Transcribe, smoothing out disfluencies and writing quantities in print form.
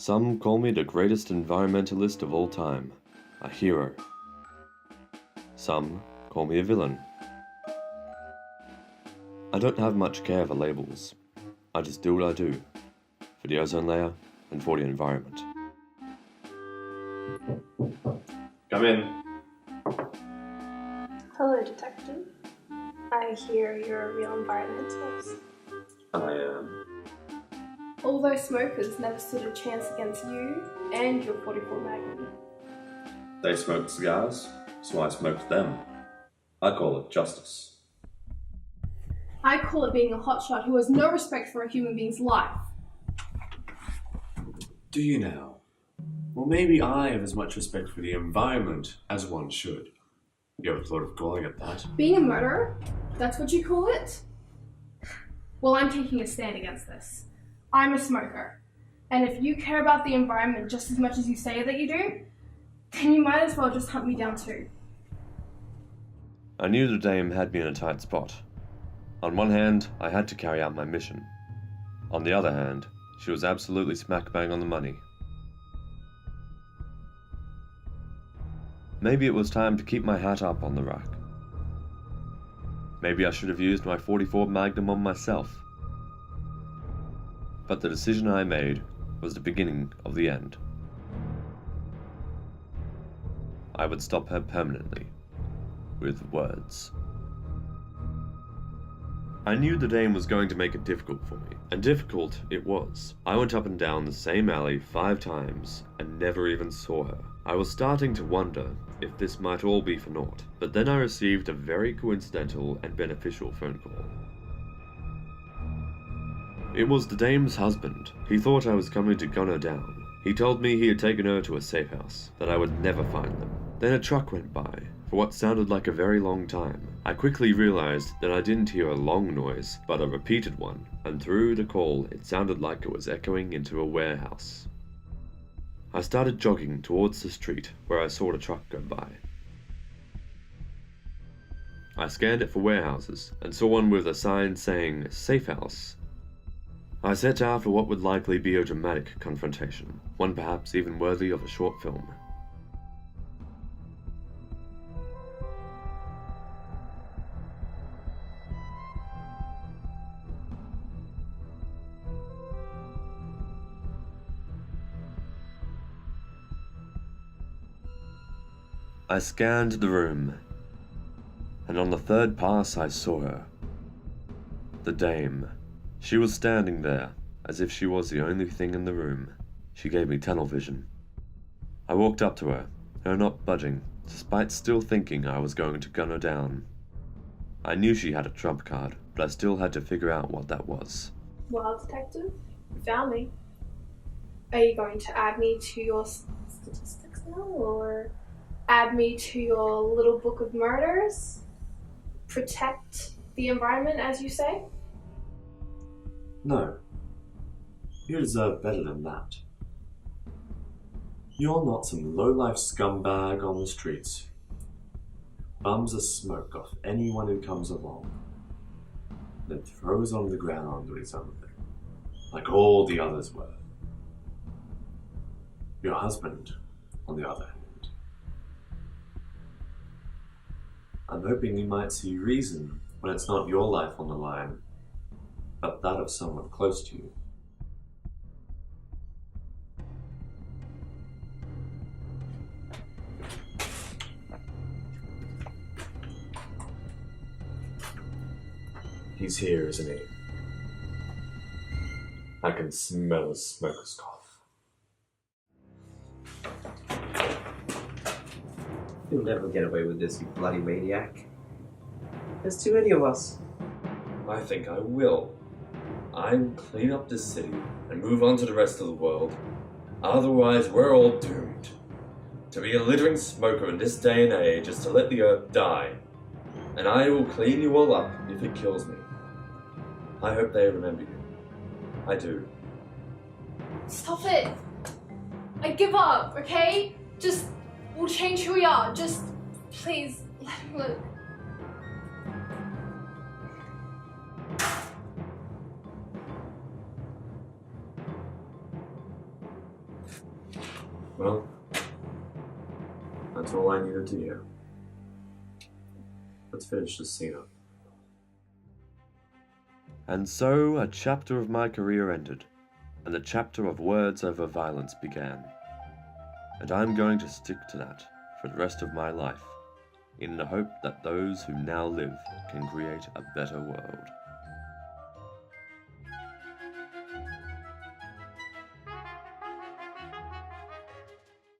Some call me the greatest environmentalist of all time, a hero. Some call me a villain. I don't have much care for labels. I just do what I do, for the ozone layer and for the environment. Come in. Hello, Detective. I hear you're a real environmentalist. I am. All those smokers never stood a chance against you and your 44 Magnum. They smoked cigars, so I smoked them. I call it justice. I call it being a hotshot who has no respect for a human being's life. Do you now? Well, maybe I have as much respect for the environment as one should. You ever thought of calling it that? Being a murderer? That's what you call it? Well, I'm taking a stand against this. I'm a smoker. And if you care about the environment just as much as you say that you do, then you might as well just hunt me down too. I knew the dame had me in a tight spot. On one hand, I had to carry out my mission. On the other hand, she was absolutely smack bang on the money. Maybe it was time to keep my hat up on the rack. Maybe I should have used my 44 Magnum on myself. But the decision I made was the beginning of the end. I would stop her permanently, with words. I knew the dame was going to make it difficult for me, and difficult it was. I went up and down the same alley 5 times and never even saw her. I was starting to wonder if this might all be for naught, but then I received a very coincidental and beneficial phone call. It was the dame's husband. He thought I was coming to gun her down. He told me he had taken her to a safe house, that I would never find them. Then a truck went by, for what sounded like a very long time. I quickly realized that I didn't hear a long noise, but a repeated one, and through the call it sounded like it was echoing into a warehouse. I started jogging towards the street where I saw the truck go by. I scanned it for warehouses, and saw one with a sign saying, "Safe House." I set out for what would likely be a dramatic confrontation, one perhaps even worthy of a short film. I scanned the room, and on the 3rd pass I saw her. The dame. She was standing there, as if she was the only thing in the room. She gave me tunnel vision. I walked up to her not budging, despite still thinking I was going to gun her down. I knew she had a trump card, but I still had to figure out what that was. Well, Detective, you found me. Are you going to add me to your statistics now, or add me to your little book of murders? Protect the environment, as you say? No. You deserve better than that. You're not some low-life scumbag on the streets. Bums the smoke off anyone who comes along, then throws on the ground with his own thing, like all the others were. Your husband, on the other hand. I'm hoping you might see reason when it's not your life on the line, but that of someone close to you. He's here, isn't he? I can smell his smoker's cough. You'll never get away with this, you bloody maniac. There's too many of us. I think I will. I'll clean up this city and move on to the rest of the world. Otherwise, we're all doomed. To be a littering smoker in this day and age is to let the earth die. And I will clean you all up if it kills me. I hope they remember you. I do. Stop it! I give up, okay? We'll change who we are. Please, let him look. Well, that's all I needed to hear. Let's finish this scene up. And so a chapter of my career ended, and the chapter of words over violence began. And I'm going to stick to that for the rest of my life, in the hope that those who now live can create a better world.